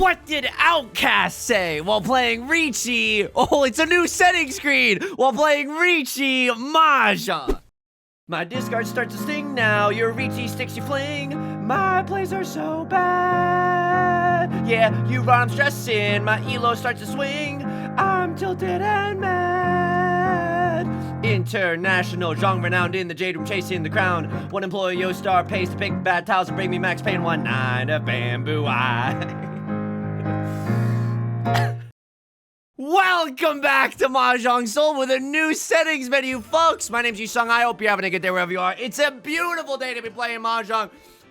What did Outcast say while playing Riichi? Oh, it's a new setting screen while playing Riichi Mahjong. My discard starts to sting now. Your Riichi sticks you fling. My plays are so bad. Yeah, you run, I'm stressing. My elo starts to swing. I'm tilted and mad. International Zhong renowned in the Jade Room chasing the crown. One employee Yo-Star pays to pick bad tiles and bring me max pain. 1/9 of bamboo eye. Welcome back to Mahjong Soul with a new settings menu, folks. My name's Yusong. I hope you're having a good day wherever you are. It's a beautiful day to be playing Mahjong.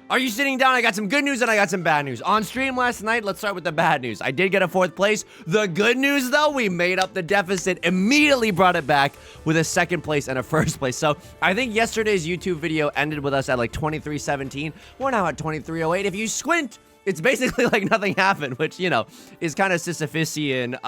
Are you sitting down? I got some good news and I got some bad news. On stream last night, let's start with the bad news. I did get a 4th place. The good news, though, we made up the deficit, immediately brought it back with a 2nd place and a 1st place. So I think yesterday's YouTube video ended with us at like 23:17. We're now at 23:08. If you squint, it's basically like nothing happened, which, you know, is kind of Sisyphusian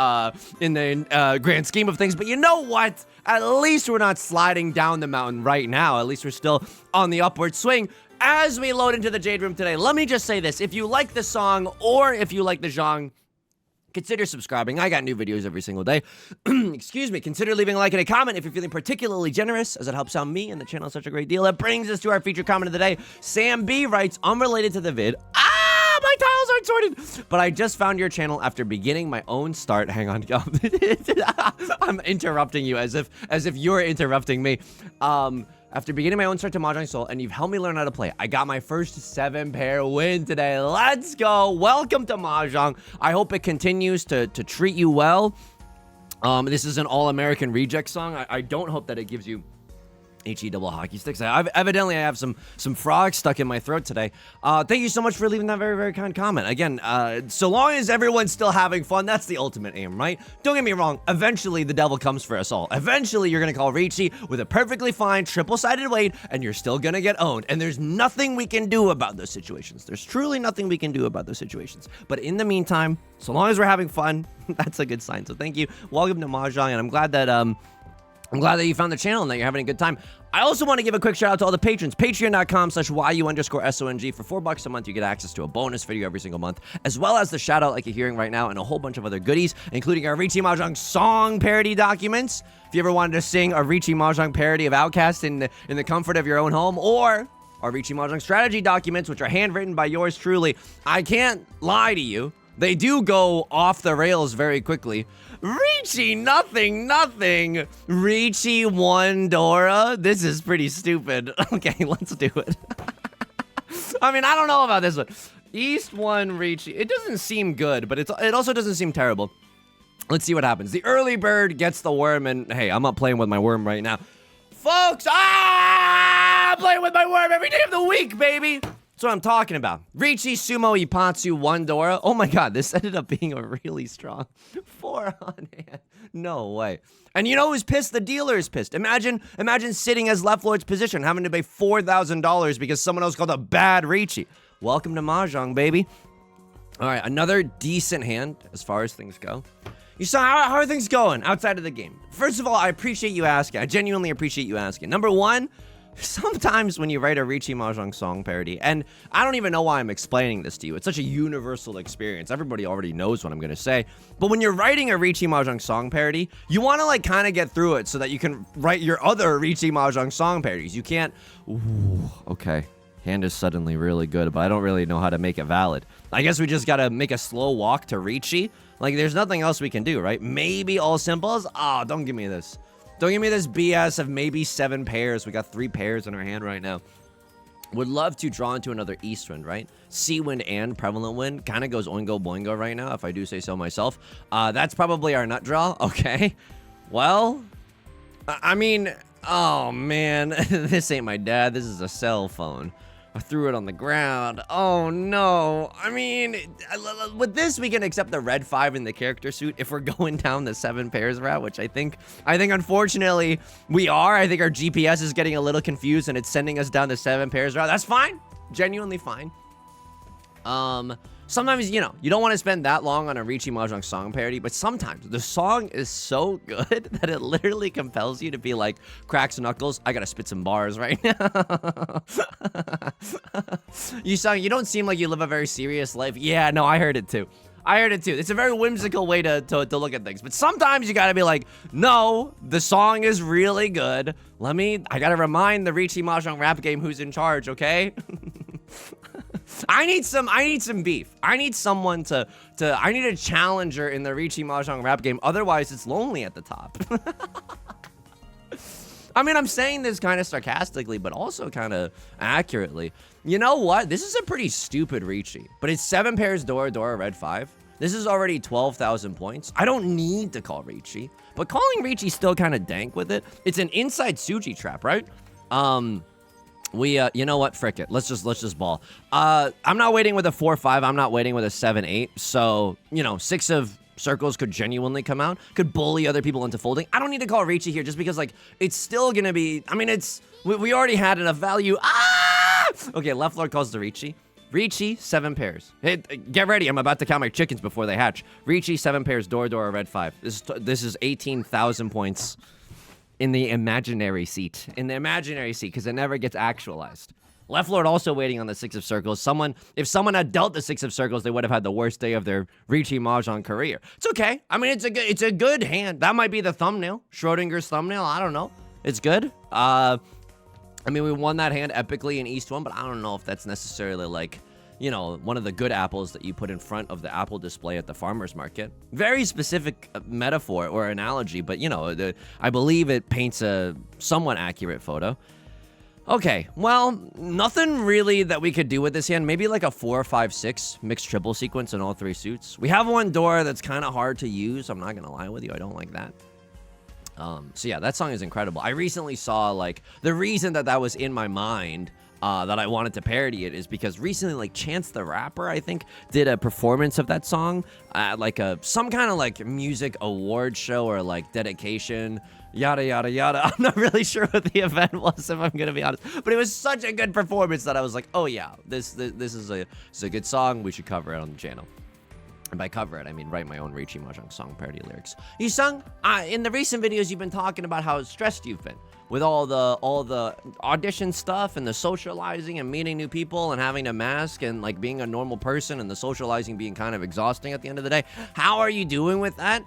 in the grand scheme of things. But you know what? At least we're not sliding down the mountain right now. At least we're still on the upward swing. As we load into the Jade Room today, let me just say this. If you like the song or if you like the genre, consider subscribing. I got new videos every single day. Excuse me. Consider leaving a like and a comment if you're feeling particularly generous, as it helps out me and the channel such a great deal. That brings us to our featured comment of the day. Sam B writes, unrelated to the vid. My tiles aren't sorted, but I just found your channel after beginning my own start. Hang on. I'm interrupting you as if you're interrupting me. After beginning my own start to Mahjong Soul, and you've helped me learn how to play. I got my first 7-pair win today. Let's go. Welcome to Mahjong. I hope it continues to treat you well. This is an all-American reject song. I don't hope that it gives you HE double hockey sticks. Evidently, I have some frogs stuck in my throat today. Thank you so much for leaving that very, very kind comment. Again, so long as everyone's still having fun, that's the ultimate aim, right? Don't get me wrong. Eventually, the devil comes for us all. Eventually, you're going to call Riichi with a perfectly fine triple-sided weight, and you're still going to get owned. And there's nothing we can do about those situations. There's truly nothing we can do about those situations. But in the meantime, so long as we're having fun, that's a good sign. So thank you. Welcome to Mahjong, and I'm glad that you found the channel and that you're having a good time. I also want to give a quick shout out to all the patrons. Patreon.com/YU_SONG. For $4 a month, you get access to a bonus video every single month, as well as the shout out like you're hearing right now, and a whole bunch of other goodies, including our Riichi Mahjong song parody documents. If you ever wanted to sing a Riichi Mahjong parody of Outcast in the comfort of your own home, or our Riichi Mahjong strategy documents, which are handwritten by yours truly. I can't lie to you. They do go off the rails very quickly. Riichi nothing. Riichi 1 Dora. This is pretty stupid. Okay, let's do it. I mean, I don't know about this one. East 1 Riichi. It doesn't seem good, but it also doesn't seem terrible. Let's see what happens. The early bird gets the worm, and hey, I'm not playing with my worm right now. Folks, I'm playing with my worm every day of the week, baby. That's what I'm talking about. Riichi Sumo Ipatsu 1 Dora. Oh my god, this ended up being a really strong 4 on hand. No way. And you know who's pissed? The dealer is pissed. Imagine sitting as Left Lord's position, having to pay $4,000 because someone else called a bad Riichi. Welcome to Mahjong, baby. All right, another decent hand as far as things go. You saw how are things going outside of the game? First of all, I appreciate you asking. I genuinely appreciate you asking. Number one, sometimes when you write a Riichi Mahjong song parody, and I don't even know why I'm explaining this to you. It's such a universal experience. Everybody already knows what I'm going to say. But when you're writing a Riichi Mahjong song parody, you want to like kind of get through it so that you can write your other Riichi Mahjong song parodies. You can't... Ooh, okay. Hand is suddenly really good, but I don't really know how to make it valid. I guess we just got to make a slow walk to Riichi. Like, there's nothing else we can do, right? Maybe all simples? Oh, don't give me this. Don't give me this BS of maybe 7 pairs. We got 3 pairs in our hand right now. Would love to draw into another East Wind, right? Sea Wind and Prevalent Wind. Kind of goes oingo boingo right now, if I do say so myself. That's probably our nut draw. Okay. Well, I mean, oh, man. This ain't my dad. This is a cell phone. I threw it on the ground. Oh, no. I mean, with this, we can accept the red 5 in the character suit if we're going down the 7 pairs route, which I think unfortunately we are. I think our GPS is getting a little confused and it's sending us down the 7 pairs route. That's fine. Genuinely fine. Sometimes, you know, you don't want to spend that long on a Riichi Mahjong song parody, but sometimes the song is so good that it literally compels you to be like, cracks knuckles, I gotta spit some bars right now. Yusong, you don't seem like you live a very serious life. Yeah, no, I heard it too. I heard it too. It's a very whimsical way to look at things. But sometimes you gotta be like, no, the song is really good. I gotta remind the Riichi Mahjong rap game who's in charge, okay? I need some beef. I need someone I need a challenger in the Riichi Mahjong rap game. Otherwise, it's lonely at the top. I mean, I'm saying this kind of sarcastically, but also kind of accurately. You know what? This is a pretty stupid Riichi, but it's 7 pairs Dora Dora Red 5. This is already 12,000 points. I don't need to call Riichi, but calling Riichi still kind of dank with it. It's an inside Suji trap, right? You know what? Frick it. Let's just ball. I'm not waiting with a 4-5. I'm not waiting with a 7-8. So, 6 of circles could genuinely come out, could bully other people into folding. I don't need to call Riichi here just because, like, it's still gonna be, I mean, we already had enough value. Okay, left lord calls the Riichi. Riichi, 7 pairs. Hey, get ready, I'm about to count my chickens before they hatch. Riichi, 7 pairs, Dora Dora, red 5. This is 18,000 points in the imaginary seat. Because it never gets actualized. Left lord also waiting on the 6 of circles. If someone had dealt the 6 of circles, they would have had the worst day of their Riichi Mahjong career. It's okay. I mean, it's a good hand. That might be the thumbnail. Schrodinger's thumbnail. I don't know. It's good. I mean, we won that hand epically in East 1, but I don't know if that's necessarily like, one of the good apples that you put in front of the apple display at the farmer's market. Very specific metaphor or analogy, but I believe it paints a somewhat accurate photo. Okay, well, nothing really that we could do with this hand. Maybe like a 4, 5, 6 mixed triple sequence in all 3 suits. We have one door that's kind of hard to use. I'm not gonna lie with you. I don't like that. So yeah, that song is incredible. I recently saw, like, the reason that was in my mind that I wanted to parody it is because recently, like, Chance the Rapper, I think, did a performance of that song at like some kind of like music award show or like dedication, yada yada yada. I'm not really sure what the event was, if I'm gonna be honest, but it was such a good performance that I was like, oh yeah, this is a good song. We should cover it on the channel. And by cover it, I mean write my own Riichi Mahjong song parody lyrics. Yusong, in the recent videos, you've been talking about how stressed you've been with all the audition stuff and the socializing and meeting new people and having to mask and like being a normal person and the socializing being kind of exhausting at the end of the day. How are you doing with that?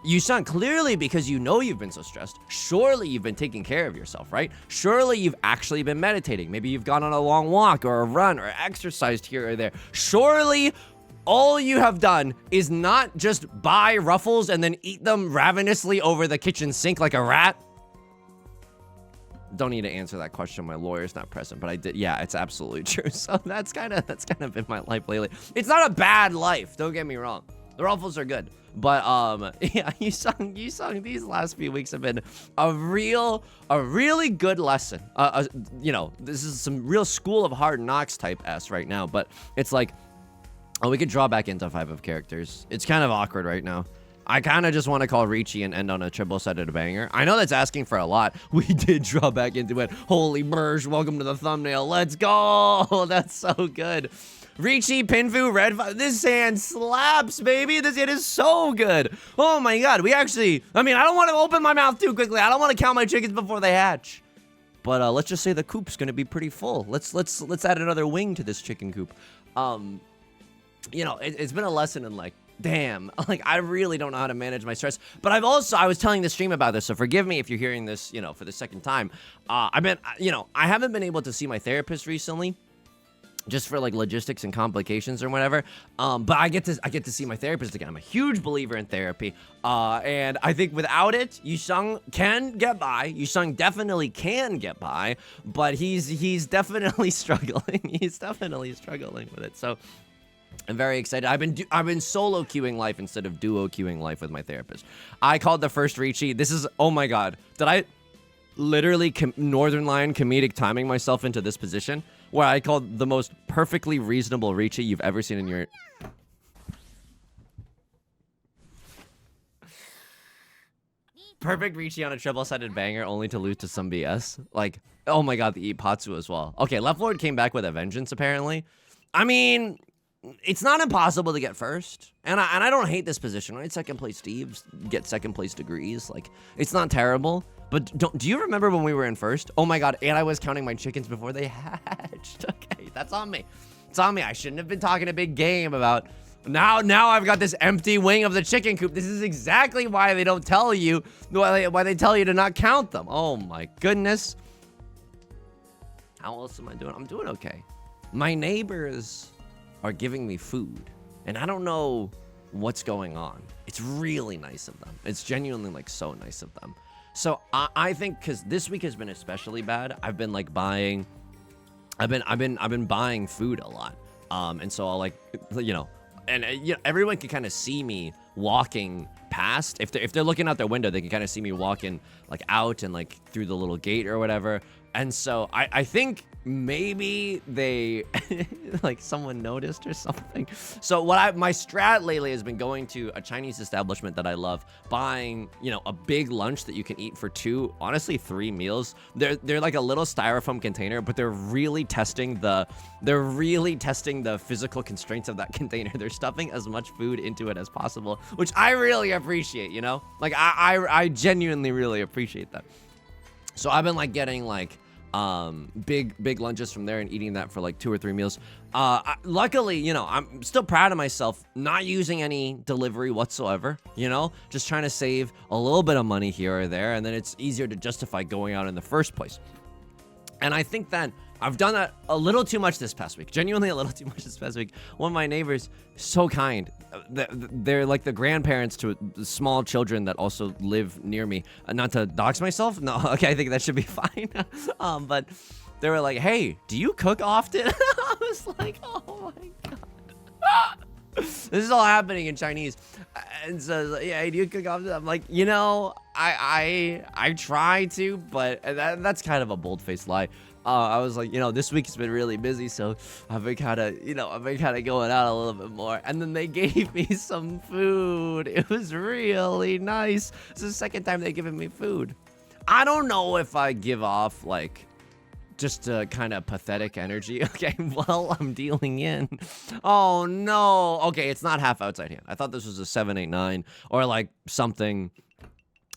Yusong, clearly because you've been so stressed, surely you've been taking care of yourself, right? Surely you've actually been meditating. Maybe you've gone on a long walk or a run or exercised here or there. Surely all you have done is not just buy Ruffles and then eat them ravenously over the kitchen sink like a rat. Don't need to answer that question. My lawyer's not present, but I did. Yeah, it's absolutely true. So that's kind of been my life lately. It's not a bad life. Don't get me wrong. The Ruffles are good, but yeah, Yusong, these last few weeks have been a really good lesson. This is some real School of Hard Knocks type S right now, but it's like, oh, we could draw back into 5 of characters. It's kind of awkward right now. I kind of just want to call Riichi and end on a triple-sided banger. I know that's asking for a lot. We did draw back into it. Holy merge, welcome to the thumbnail. Let's go. That's so good. Riichi, Pinfu, Red 5. This hand slaps, baby. This hand is so good. Oh my god. I don't want to open my mouth too quickly. I don't want to count my chickens before they hatch. But let's just say the coop's going to be pretty full. Let's add another wing to this chicken coop. It's been a lesson in like, damn, like I really don't know how to manage my stress. But I was telling the stream about this, so forgive me if you're hearing this, for the second time. I haven't been able to see my therapist recently, just for like logistics and complications or whatever. But I get to see my therapist again. I'm a huge believer in therapy. And I think without it, Yusong can get by. Yusong definitely can get by, but he's definitely struggling. He's definitely struggling with it. So I'm very excited. I've been solo queuing life instead of duo queuing life with my therapist. I called the first Riichi. This is, oh my god. Did I literally Northern Lion comedic timing myself into this position where I called the most perfectly reasonable Riichi you've ever seen in your... Perfect Riichi on a triple-sided banger only to lose to some BS. Like, oh my god, the Ipatsu as well. Okay, Left Lord came back with a vengeance apparently. I mean, it's not impossible to get first, and I don't hate this position, right? Second place Steves get second place degrees. Like, it's not terrible, but do you remember when we were in first? Oh my god, and I was counting my chickens before they hatched. Okay, that's on me. It's on me. I shouldn't have been talking a big game about Now I've got this empty wing of the chicken coop. This is exactly why they don't tell you, why they tell you to not count them. Oh my goodness. How else am I doing? I'm doing okay. My neighbors are giving me food, and I don't know what's going on. It's really nice of them. It's genuinely like so nice of them. So I think because this week has been especially bad, I've been like buying, I've been buying food a lot. And so I'll like, you know, and you know, everyone can kind of see me walking past. If they're looking out their window, they can kind of see me walking like out and like through the little gate or whatever. And so I think maybe they like someone noticed or something. So my strat lately has been going to a Chinese establishment that I love, buying, you know, a big lunch that you can eat for 2, honestly 3 meals. They're like a little styrofoam container, but they're really testing the physical constraints of that container. They're stuffing as much food into it as possible, which I really appreciate, you know? Like I genuinely really appreciate that. So I've been like getting like big lunches from there and eating that for like 2 or 3 meals. Luckily, you know, I'm still proud of myself not using any delivery whatsoever, you know, just trying to save a little bit of money here or there, and then it's easier to justify going out in the first place. And I think that I've done that a little too much this past week. Genuinely a little too much this past week. One of my neighbors, so kind. They're like the grandparents to small children that also live near me. Not to dox myself. No, okay, I think that should be fine. But they were like, hey, do you cook often? I was like, oh my God. This is all happening in Chinese. And so, yeah, do you cook often? I'm like, you know, I try to, but that's kind of a bold-faced lie. I was like, you know, this week's been really busy, so I've been kind of going out a little bit more. And then they gave me some food. It was really nice. It's the second time they've given me food. I don't know if I give off, like, just a kind of pathetic energy. Okay, well, I'm dealing in. Oh, no. Okay, it's not half outside hand. I thought this was a 789 or, like, something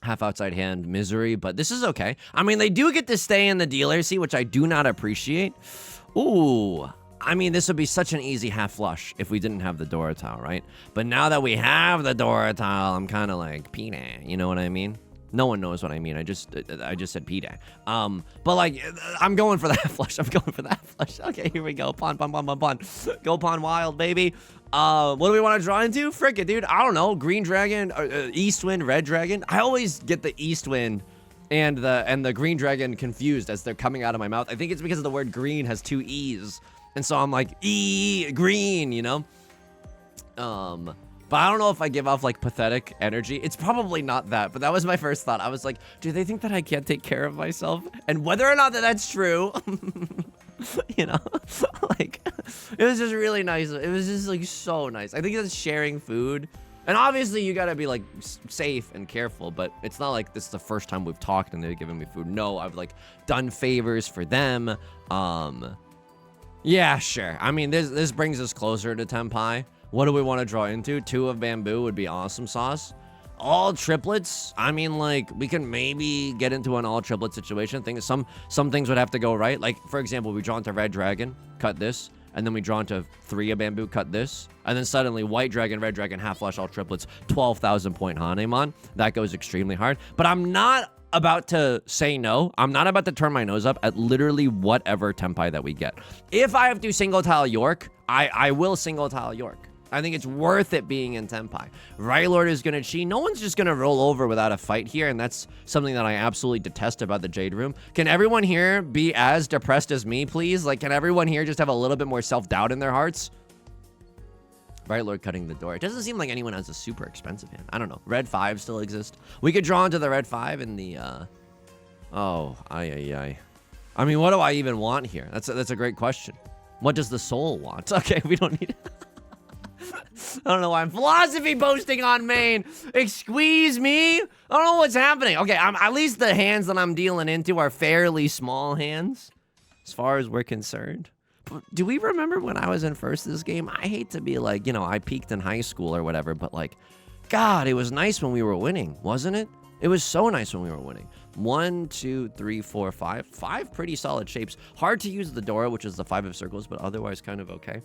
half outside hand misery, but this is okay. I mean, they do get to stay in the dealer seat, which I do not appreciate. Ooh, I mean, this would be such an easy half flush if we didn't have the Dora tile, right? But now that we have the Dora tile, I'm kind of like, Pina, you know what I mean? No one knows what I mean. I just said Pina. But like, I'm going for that flush. I'm going for that flush. Okay, here we go. Pon. Go Pon wild, baby. What do we want to draw into? Frick it, dude. I don't know. Green dragon, east wind, red dragon. I always get the east wind and the green dragon confused as they're coming out of my mouth. I think it's because the word green has 2 E's. And so I'm like, green, you know? But I don't know if I give off like pathetic energy. It's probably not that, but that was my first thought. I was like, do they think that I can't take care of myself? And whether or not that's true, you know, like, it was just really nice. It was just like so nice. I think it's sharing food. And obviously you gotta be like safe and careful, but it's not like this is the first time we've talked and they've given me food. No, I've like done favors for them. Yeah, sure. I mean, this brings us closer to Tenpai. What do we want to draw into? 2 of bamboo would be awesome sauce. All triplets. I mean, like, we can maybe get into an all triplet situation. Some things would have to go right. Like, for example, we draw into red dragon, cut this, and then we draw into 3 of bamboo, cut this, and then suddenly white dragon, red dragon, half flush, all triplets, 12,000 point Hanemon. That goes extremely hard. But I'm not about to say no. I'm not about to turn my nose up at literally whatever Tenpai that we get. If I have to single tile York, I will single tile York. I think it's worth it being in Tenpai. Rylord is going to cheat. No one's just going to roll over without a fight here, and that's something that I absolutely detest about the Jade Room. Can everyone here be as depressed as me, please? Like, can everyone here just have a little bit more self-doubt in their hearts? Rylord cutting the door. It doesn't seem like anyone has a super expensive hand. I don't know. Red 5 still exists. We could draw into the red 5 in the, Oh, I mean, what do I even want here? That's a great question. What does the soul want? Okay, we don't need... I don't know why I'm philosophy posting on main. Excuse me. I don't know what's happening. Okay, at least the hands that I'm dealing into are fairly small hands, as far as we're concerned. But do we remember when I was in first this game? I hate to be like, you know, I peaked in high school or whatever, but like, God, it was nice when we were winning, wasn't it? It was so nice when we were winning. 1, 2, 3, 4, 5. 5 pretty solid shapes. Hard to use the Dora, which is the 5 of circles, but otherwise kind of okay.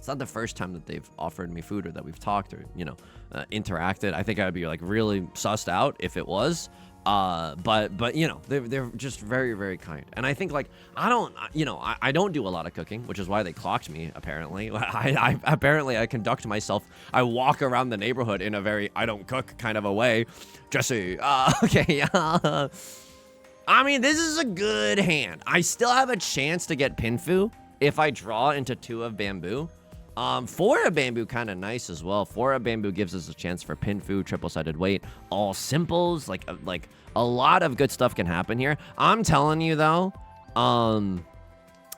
It's not the first time that they've offered me food or that we've talked or, you know, interacted. I think I'd be like really sussed out if it was. But you know, they're just very, very kind. And I think like, I don't do a lot of cooking, which is why they clocked me, apparently. Apparently I conduct myself, I walk around the neighborhood in a very, I don't cook kind of a way. Jesse, okay. I mean, this is a good hand. I still have a chance to get Pinfu if I draw into 2 of bamboo. 4 of bamboo kind of nice as well. 4 of bamboo gives us a chance for Pinfu, triple-sided weight, all simples. Like a lot of good stuff can happen here. I'm telling you though,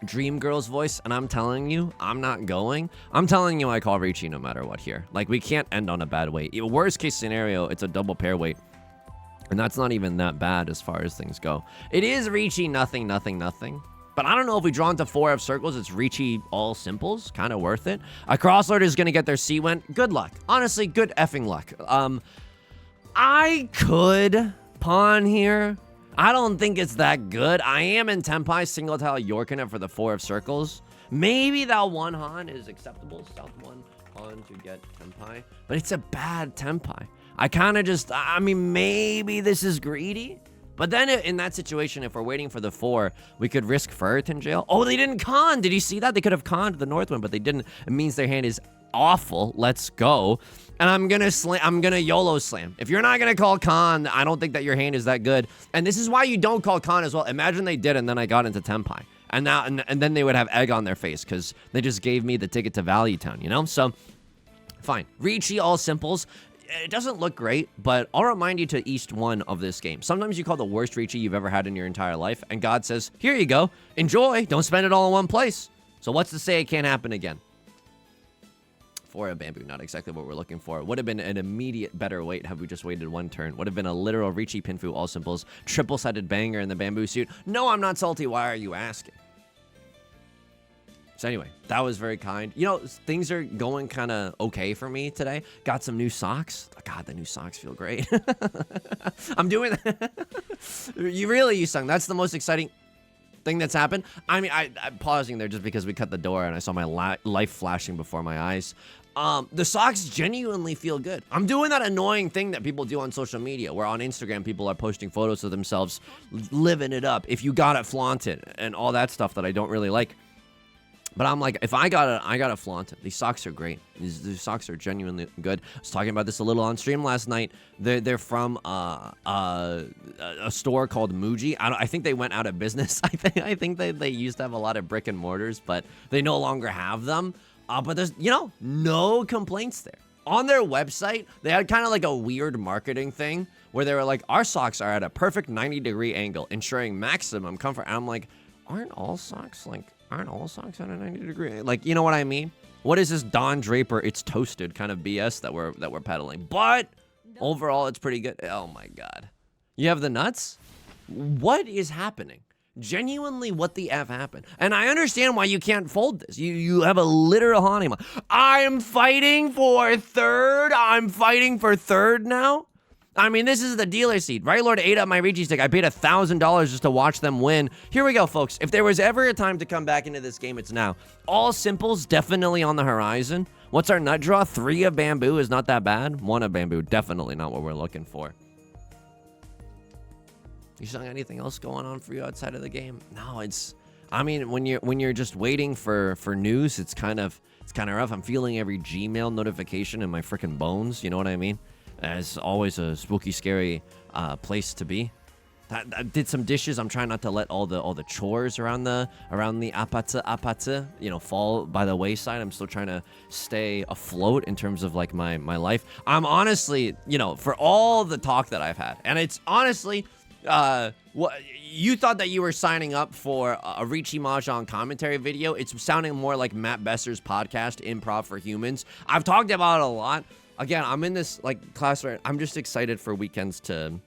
Dream Girl's voice, and I'm telling you, I'm not going. I'm telling you, I call Riichi no matter what here. Like, we can't end on a bad weight. Worst case scenario, it's a double pair weight. And that's not even that bad as far as things go. It is Riichi nothing, nothing, nothing. But I don't know if we draw into 4 of circles, it's Riichi all simples. Kind of worth it. A crosslord is going to get their C-Went. Good luck. Honestly, good effing luck. I could pawn here. I don't think it's that good. I am in Tenpai, single tile Yorkin it for the 4 of circles. Maybe that 1 Han is acceptable. South 1 Han to get Tenpai. But it's a bad Tenpai. I kind of just, I mean, maybe this is greedy. But then in that situation, if we're waiting for the 4, we could risk Ferritin jail. Oh, they didn't con. Did you see that? They could have conned the Northwind, but they didn't. It means their hand is awful. Let's go. And I'm gonna YOLO slam. If you're not gonna call con, I don't think that your hand is that good. And this is why you don't call con as well. Imagine they did, and then I got into Tenpai. And now, and then they would have egg on their face because they just gave me the ticket to Value Town, you know? So, fine. Riichi all simples. It doesn't look great, but I'll remind you to East 1 of this game. Sometimes you call the worst Riichi you've ever had in your entire life, and God says, here you go, enjoy, don't spend it all in one place. So what's to say it can't happen again? 4 of bamboo, not exactly what we're looking for. Would have been an immediate better weight had we just waited 1 turn. Would have been a literal Riichi Pinfu, all simples, triple-sided banger in the bamboo suit. No, I'm not salty, why are you asking? So anyway, that was very kind. You know, things are going kind of okay for me today. Got some new socks. God, the new socks feel great. I'm doing that. You really, Yusong, that's the most exciting thing that's happened. I mean, I'm pausing there just because we cut the door and I saw my life flashing before my eyes. The socks genuinely feel good. I'm doing that annoying thing that people do on social media, where on Instagram, people are posting photos of themselves living it up. If you got it, flaunt it, and all that stuff that I don't really like. But I'm like, if I gotta flaunt it. These socks are great. These socks are genuinely good. I was talking about this a little on stream last night. They're from a store called Muji. I think they went out of business. I think they used to have a lot of brick and mortars, but they no longer have them. But there's, you know, no complaints there. On their website, they had kind of like a weird marketing thing where they were like, our socks are at a perfect 90-degree angle, ensuring maximum comfort. And I'm like, aren't all socks at a 90-degree? Like, you know what I mean? What is this Don Draper, it's toasted kind of BS that we're peddling? But overall, it's pretty good. Oh my God. You have the nuts? What is happening? Genuinely, what the F happened? And I understand why you can't fold this. You have a literal honeymoon. I'm fighting for third. I'm fighting for third now. I mean, this is the dealer seat. Right Lord ate up my Riichi stick. I paid $1,000 just to watch them win. Here we go, folks. If there was ever a time to come back into this game, it's now. All simples definitely on the horizon. What's our nut draw? 3 of bamboo is not that bad. 1 of bamboo, definitely not what we're looking for. You saw anything else going on for you outside of the game? No, I mean, when you're just waiting for news, it's kind of rough. I'm feeling every Gmail notification in my freaking bones. You know what I mean? It's always a spooky, scary place to be. I did some dishes. I'm trying not to let all the chores around the apatsu, you know, fall by the wayside. I'm still trying to stay afloat in terms of like my life. I'm honestly, you know, for all the talk that I've had, and it's honestly, what you thought that you were signing up for a Riichi Mahjong commentary video. It's sounding more like Matt Besser's podcast, Improv for Humans. I've talked about it a lot. Again, I'm in this like class where I'm just excited for weekends to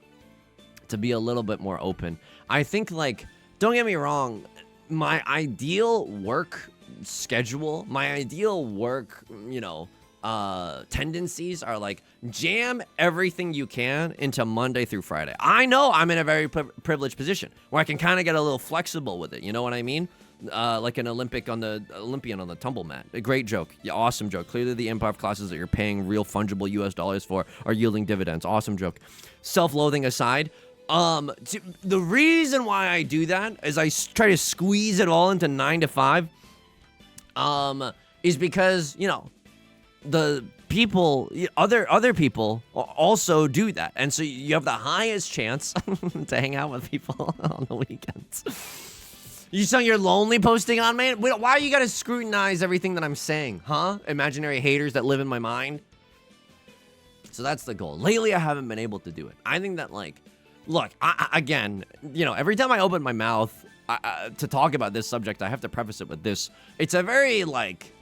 be a little bit more open. I think, like, don't get me wrong, my ideal work schedule, my ideal work, you know, tendencies are like jam everything you can into Monday through Friday. I know I'm in a very privileged position where I can kind of get a little flexible with it. You know what I mean? like an Olympian on the tumble mat. A great joke. Yeah, awesome joke. Clearly the improv classes that you're paying real fungible US dollars for are yielding dividends. Awesome joke. Self-loathing aside, the reason why I do that is I try to squeeze it all into 9 to 5, is because, you know, the people, other people also do that. And so you have the highest chance to hang out with people on the weekends. You saying you're lonely posting on, man? Why you gotta scrutinize everything that I'm saying, huh? Imaginary haters that live in my mind. So that's the goal. Lately, I haven't been able to do it. I think that, like, look, again, you know, every time I open my mouth to talk about this subject, I have to preface it with this. It's a very, like,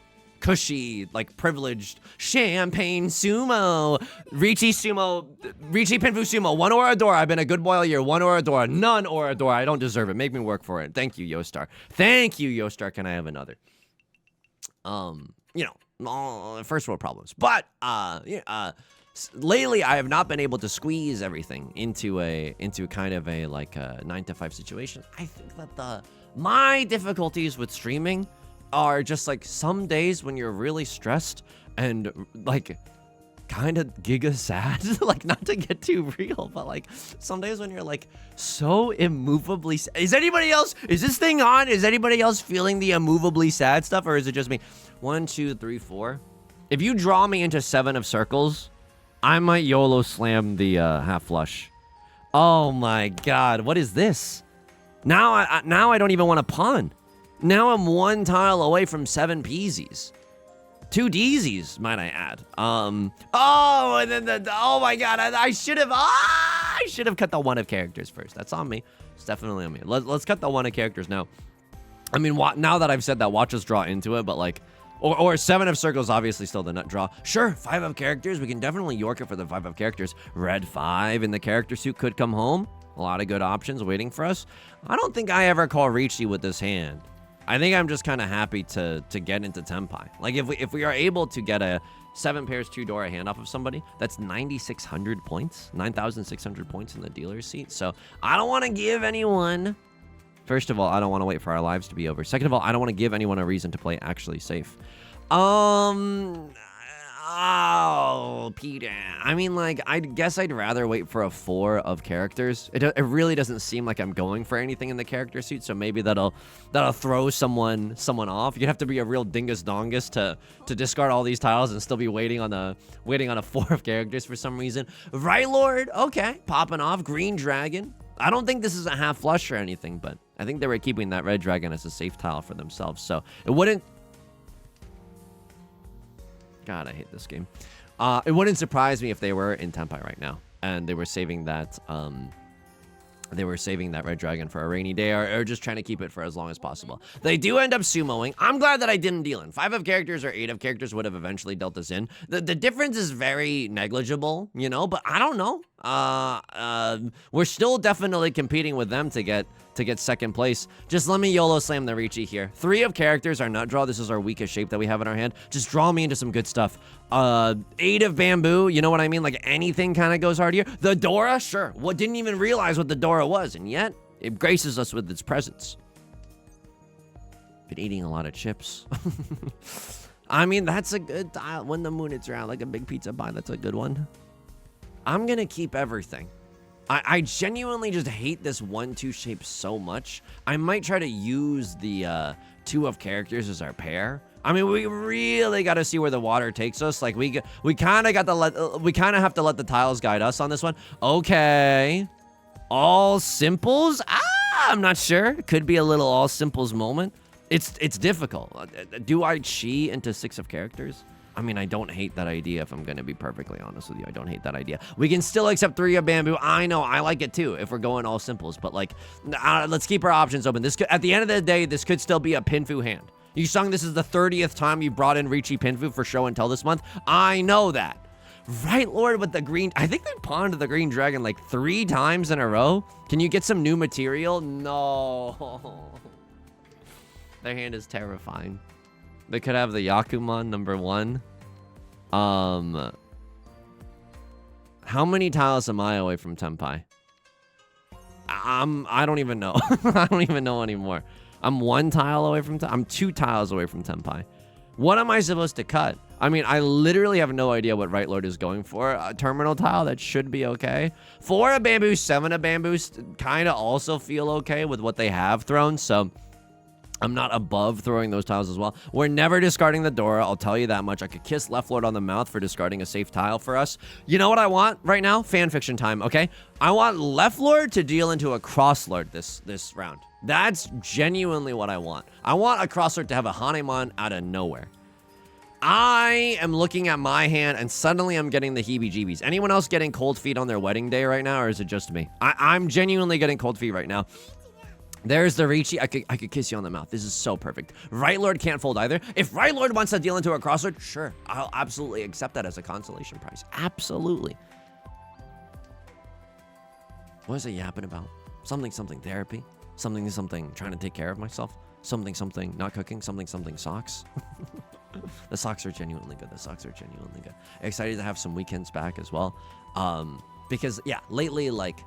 cushy, like, privileged champagne sumo. Riichi Pinfu sumo. 1 Oradora. I've been a good boy all year. 1 Oradora. None Oradora. I don't deserve it. Make me work for it. Thank you, Yostar. Thank you, Yostar. Can I have another? You know, first world problems. But, lately, I have not been able to squeeze everything into kind of a, like, a 9 to 5 situation. I think that my difficulties with streaming are just, like, some days when you're really stressed and, like, kind of giga sad. Like, not to get too real, but, like, some days when you're, like, so immovably sad. Is this thing on? Is anybody else feeling the immovably sad stuff, or is it just me? 1, 2, 3, 4. If you draw me into 7 of circles, I might YOLO slam the half flush. Oh my god, what is this? Now I don't even want to pawn. Now I'm 1 tile away from 7 peasies. 2 deezies, might I add. Oh, and then oh my god, I should have cut the 1 of characters first. That's on me. It's definitely on me. Let's cut the 1 of characters now. I mean, now that I've said that, watch us draw into it, but, like, or 7 of circles, obviously still the nut draw. Sure, 5 of characters. We can definitely York it for the 5 of characters. Red 5 in the character suit could come home. A lot of good options waiting for us. I don't think I ever call Riichi with this hand. I think I'm just kind of happy to get into Tenpai. Like, if we are able to get a 7 pairs 2 Dora hand off of somebody, that's 9,600 points. 9,600 points in the dealer's seat. So I don't want to give anyone... First of all, I don't want to wait for our lives to be over. Second of all, I don't want to give anyone a reason to play actually safe. Oh, Peter. I mean, like, I guess I'd rather wait for a 4 of characters. It really doesn't seem like I'm going for anything in the character suit, so maybe that'll throw someone off. You'd have to be a real dingus dongus to discard all these tiles and still be waiting on a 4 of characters for some reason. Right, Lord? Okay, popping off. Green Dragon. I don't think this is a half flush or anything, but I think they were keeping that red dragon as a safe tile for themselves, so it wouldn't... God, I hate this game. It wouldn't surprise me if they were in Tenpai right now, and they were saving that red dragon for a rainy day, or just trying to keep it for as long as possible. They do end up sumoing. I'm glad that I didn't deal in. 5 of characters or 8 of characters would have eventually dealt us in. The difference is very negligible, you know, but I don't know. We're still definitely competing with them to get second place. Just let me YOLO slam the Riichi here. 3 of characters are nut draw. This is our weakest shape that we have in our hand. Just draw me into some good stuff. 8 of bamboo, you know what I mean? Like, anything kind of goes hard here. The Dora, sure. Didn't even realize what the Dora was, and yet it graces us with its presence. Been eating a lot of chips. I mean, that's a good dial. When the moon hits around like a big pizza pie, that's a good one. I'm gonna keep everything. I genuinely just hate this 1-2 shape so much. I might try to use the 2 of characters as our pair. I mean, we really got to see where the water takes us. Like, we kind of have to let the tiles guide us on this one. Okay, all simples. I'm not sure. Could be a little all simples moment. It's difficult. Do I chi into 6 of characters? I mean, I don't hate that idea, if I'm going to be perfectly honest with you. I don't hate that idea. We can still accept 3 of bamboo. I know, I like it too, if we're going all simples. But, like, let's keep our options open. At the end of the day, this could still be a Pinfu hand. Yusong, this is the 30th time you brought in Riichi Pinfu for show and tell this month. I know that. Right, Lord, with the green... I think they pawned the green dragon, like, 3 times in a row. Can you get some new material? No. Their hand is terrifying. They could have the Yakuman #1. How many tiles am I away from Tenpai? I don't even know. I don't even know anymore. I'm 1 tile away from... I'm 2 tiles away from Tenpai. What am I supposed to cut? I mean, I literally have no idea what Right Lord is going for. A terminal tile, that should be okay. 4 of bamboo, 7 of bamboo, kind of also feel okay with what they have thrown, so... I'm not above throwing those tiles as well. We're never discarding the Dora, I'll tell you that much. I could kiss Left Lord on the mouth for discarding a safe tile for us. You know what I want right now? Fanfiction time, okay? I want Left Lord to deal into a Cross Lord this round. That's genuinely what I want. I want a Cross Lord to have a Hanemon out of nowhere. I am looking at my hand, and suddenly I'm getting the heebie-jeebies. Anyone else getting cold feet on their wedding day right now, or is it just me? I'm genuinely getting cold feet right now. There's the Riichi. I could kiss you on the mouth. This is so perfect. Right Lord can't fold either. If Right Lord wants to deal into a Cross Lord, sure. I'll absolutely accept that as a consolation prize. Absolutely. What is it yapping about? Something therapy. Something trying to take care of myself. Something not cooking. Something socks. The socks are genuinely good. The socks are genuinely good. Excited to have some weekends back as well. Because, yeah, lately, like...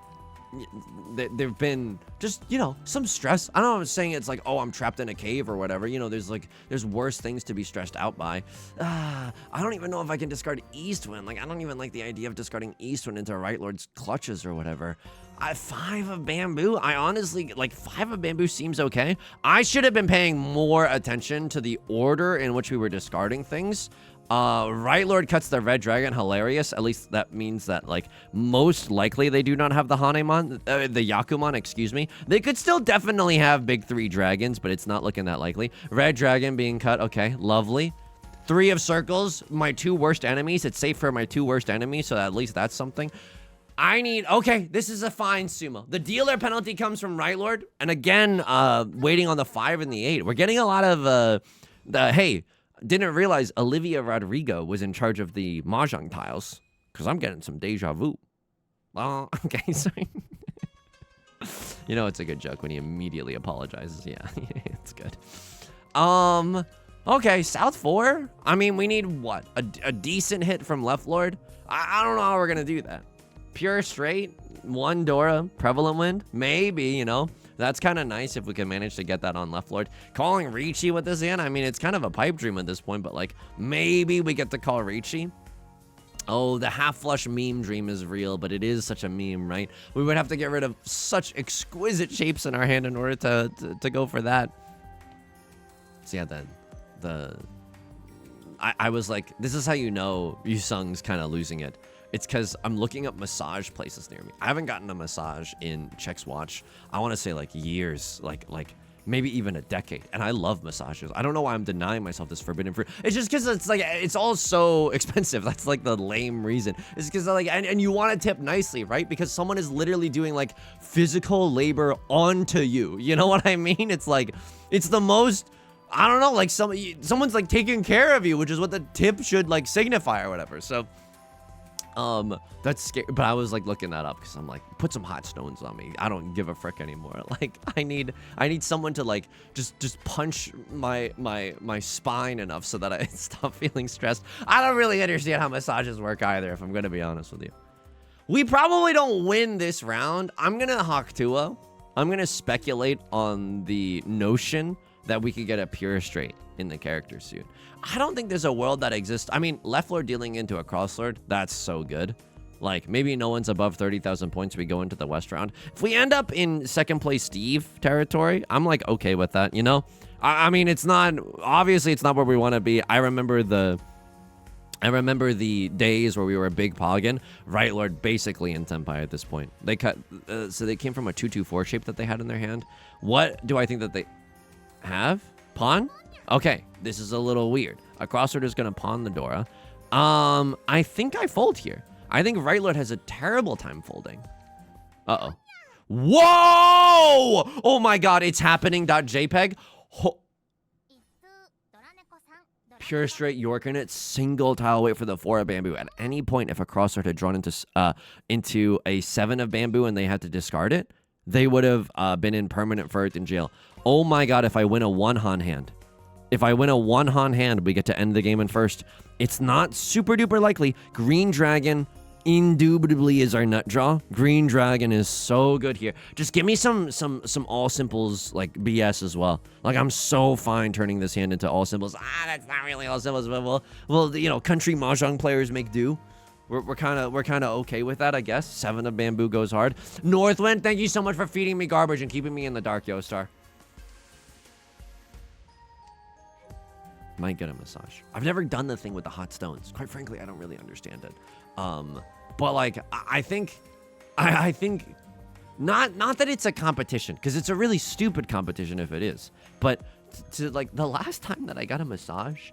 There've been just, you know, some stress. I don't know, I'm saying it's like, oh, I'm trapped in a cave or whatever. You know, there's worse things to be stressed out by. I don't even know if I can discard Eastwind. Like, I don't even like the idea of discarding Eastwind into Right Lord's clutches or whatever. 5 of bamboo. I honestly, like, 5 of bamboo seems okay. I should have been paying more attention to the order in which we were discarding things. Right Lord cuts the red dragon. Hilarious. At least that means that, like, most likely they do not have the Hanemon, the Yakuman, excuse me. They could still definitely have big 3 dragons, but it's not looking that likely. Red dragon being cut. Okay, lovely. 3 of circles. My 2 worst enemies. It's safe for my 2 worst enemies, so at least that's something. I need... Okay, this is a fine sumo. The dealer penalty comes from Right Lord. And again, waiting on the 5 and the 8. We're getting a lot of, hey... Didn't realize Olivia Rodrigo was in charge of the Mahjong tiles, because I'm getting some deja vu. Okay, sorry. You know it's a good joke when he immediately apologizes. Yeah, it's good. Okay, South 4? I mean, we need, what? A decent hit from Left Lord? I don't know how we're going to do that. Pure straight? 1 Dora? Prevalent Wind? Maybe, you know? That's kind of nice if we can manage to get that on Left Lord. Calling Riichi with this in, I mean, it's kind of a pipe dream at this point, but, like, maybe we get to call Riichi. Oh, the half-flush meme dream is real, but it is such a meme, right? We would have to get rid of such exquisite shapes in our hand in order to go for that. So, yeah, I was like, this is how you know Yusong's kind of losing it. It's because I'm looking up massage places near me. I haven't gotten a massage in Check's Watch. I want to say like years, like maybe even a decade. And I love massages. I don't know why I'm denying myself this forbidden fruit. It's just because it's like, it's all so expensive. That's like the lame reason. It's because like, and you want to tip nicely, right? Because someone is literally doing like physical labor onto you. You know what I mean? It's like, it's the most, I don't know, like someone's like taking care of you, which is what the tip should like signify or whatever. So, that's scary, but I was like looking that up because I'm like, put some hot stones on me. I don't give a frick anymore. Like I need someone to like just punch my spine enough so that I stop feeling stressed. I don't really understand how massages work either, if I'm gonna be honest with you. We probably don't win this round. I'm gonna Hakuto. I'm gonna speculate on the notion that we could get a pure straight in the character suit. I don't think there's a world that exists. I mean, Left Lord dealing into a Cross Lord, that's so good. Like, maybe no one's above 30,000 points. We go into the West round. If we end up in second place Steve territory, I'm like, okay with that, you know? I mean, it's not, obviously it's not where we want to be. I remember the days where we were a big Poggin. Right Lord basically in Tenpai at this point. They cut, so they came from a 2-2-4 shape that they had in their hand. What do I think that they have? Pawn? Okay, this is a little weird. A Crossword is going to pawn the Dora. I think I fold here. I think Right Lord has a terrible time folding. Uh-oh. Whoa! Oh my god, it's happening. .jpg. Pure straight York in it. Single tile wait for the 4 of bamboo. At any point, if a Crossword had drawn into a 7 of bamboo and they had to discard it, they would have been in permanent Furth in jail. Oh my god, if I win a 1-Han hand. If I win a 1-Han hand, we get to end the game in first. It's not super duper likely. Green Dragon, indubitably is our nut draw. Green Dragon is so good here. Just give me some all simples like BS as well. Like I'm so fine turning this hand into all simples. That's not really all simples, but well, you know, country mahjong players make do. We're kind of okay with that, I guess. 7 of bamboo goes hard. Northwind, thank you so much for feeding me garbage and keeping me in the dark, Yo Star. Might get a massage. I've never done the thing with the hot stones. Quite frankly, I don't really understand it. But like, I think not that it's a competition, because it's a really stupid competition if it is. But to like the last time that I got a massage,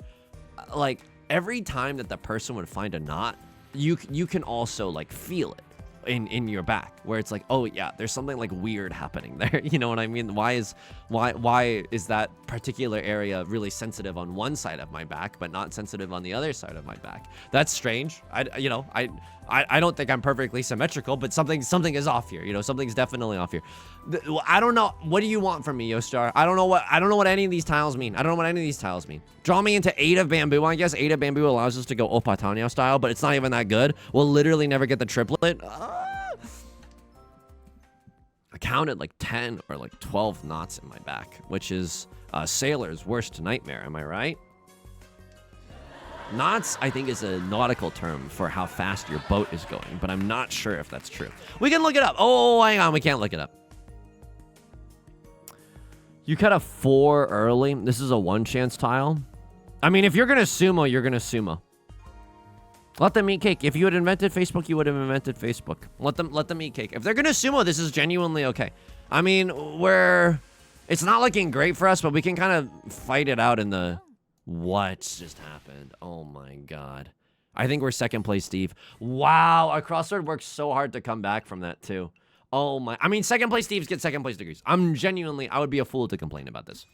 like every time that the person would find a knot, you can also like feel it in your back, where it's like, oh yeah, there's something like weird happening there. You know what I mean? Why is that particular area really sensitive on one side of my back but not sensitive on the other side of my back? That's strange. I don't think I'm perfectly symmetrical, but something is off here. You know, something's definitely off here. I don't know. What do you want from me, Yostar? I don't know what any of these tiles mean. I don't know what any of these tiles mean. Draw me into 8 of bamboo. I guess 8 of bamboo allows us to go Opatano style, but it's not even that good. We'll literally never get the triplet. I counted like 10 or like 12 knots in my back, which is a sailor's worst nightmare. Am I right? Knots, I think, is a nautical term for how fast your boat is going, but I'm not sure if that's true. We can look it up. Oh, hang on. We can't look it up. You cut a 4 early. This is a 1-chance tile. I mean, if you're going to sumo, you're going to sumo. Let them eat cake. If you had invented Facebook, you would have invented Facebook. Let them eat cake. If they're going to sumo, this is genuinely okay. I mean, it's not looking great for us, but we can kind of fight it out in the... What just happened? Oh my god. I think we're second place, Steve. Wow, our crossword worked so hard to come back from that too. Oh my, I mean, second place Steves get second place degrees. I would be a fool to complain about this.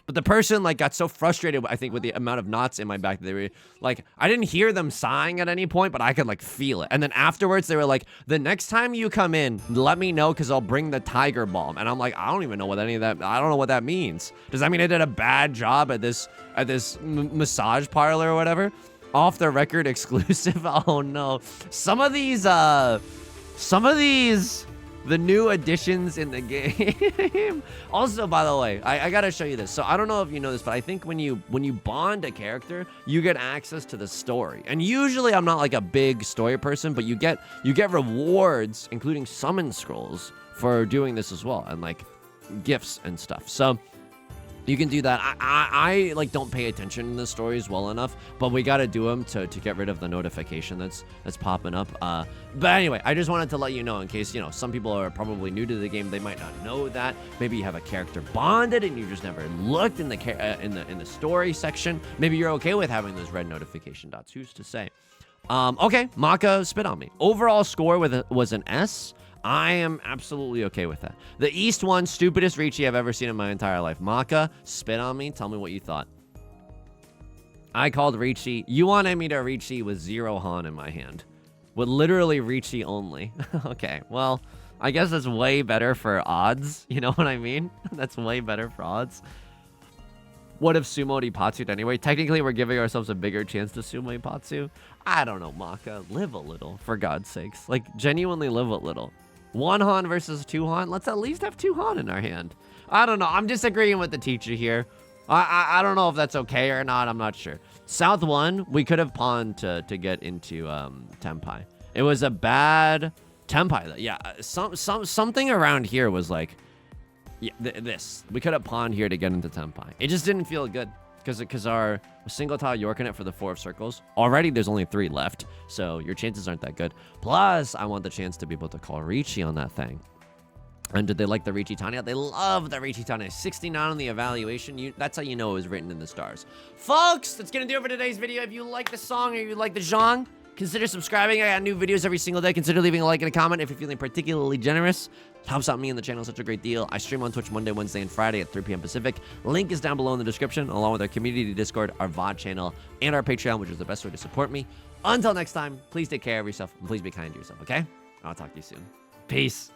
But the person like got so frustrated, I think, with the amount of knots in my back that they were like, I didn't hear them sighing at any point, but I could like feel it. And then afterwards they were like, the next time you come in, let me know, because I'll bring the tiger balm. And I'm like, I don't even know what any of that, I don't know what that means. Does that mean I did a bad job at this massage parlor or whatever? Off the record exclusive. Oh no. Some of these the new additions in the game. Also, by the way, I gotta show you this. So I don't know if you know this, but I think when you bond a character, you get access to the story. And usually I'm not like a big story person, but you get rewards, including summon scrolls, for doing this as well, and like gifts and stuff. So you can do that. I like don't pay attention to the stories well enough, but we got to do them to get rid of the notification that's popping up. But anyway, I just wanted to let you know, in case, you know, some people are probably new to the game, they might not know that. Maybe you have a character bonded and you just never looked in the story section. Maybe you're okay with having those red notification dots. Who's to say? Okay, Maka spit on me. Overall score was an S. I am absolutely okay with that. The East one, stupidest Riichi I've ever seen in my entire life. Maka, spit on me. Tell me what you thought. I called Riichi. You wanted me to Riichi with 0 Han in my hand. With literally Riichi only. Okay, well, I guess that's way better for odds. You know what I mean? That's way better for odds. What if Sumo Ipatsu'd anyway? Technically, we're giving ourselves a bigger chance to Sumo Ipatsu. I don't know, Maka. Live a little, for God's sakes. Like, genuinely live a little. 1 Han versus 2 Han? Let's at least have 2 Han in our hand. I don't know. I'm disagreeing with the teacher here. I don't know if that's okay or not. I'm not sure. South 1, we could have pawned to get into Tenpai. It was a bad Tenpai. Yeah, something around here was like, yeah, this. We could have pawned here to get into Tenpai. It just didn't feel good. Because our single tile Yorkin it for the 4 of circles. Already there's only 3 left, so your chances aren't that good. Plus, I want the chance to be able to call Riichi on that thing. And did they like the Riichi Tanya? They love the Riichi Tanya. 69 on the evaluation. That's how you know it was written in the stars. Folks, that's going to do it for today's video. If you like the song or you like the genre, consider subscribing. I got new videos every single day. Consider leaving a like and a comment if you're feeling particularly generous. It helps out me and the channel such a great deal. I stream on Twitch Monday, Wednesday, and Friday at 3 p.m. Pacific. Link is down below in the description, along with our community Discord, our VOD channel, and our Patreon, which is the best way to support me. Until next time, please take care of yourself, and please be kind to yourself, okay? I'll talk to you soon. Peace.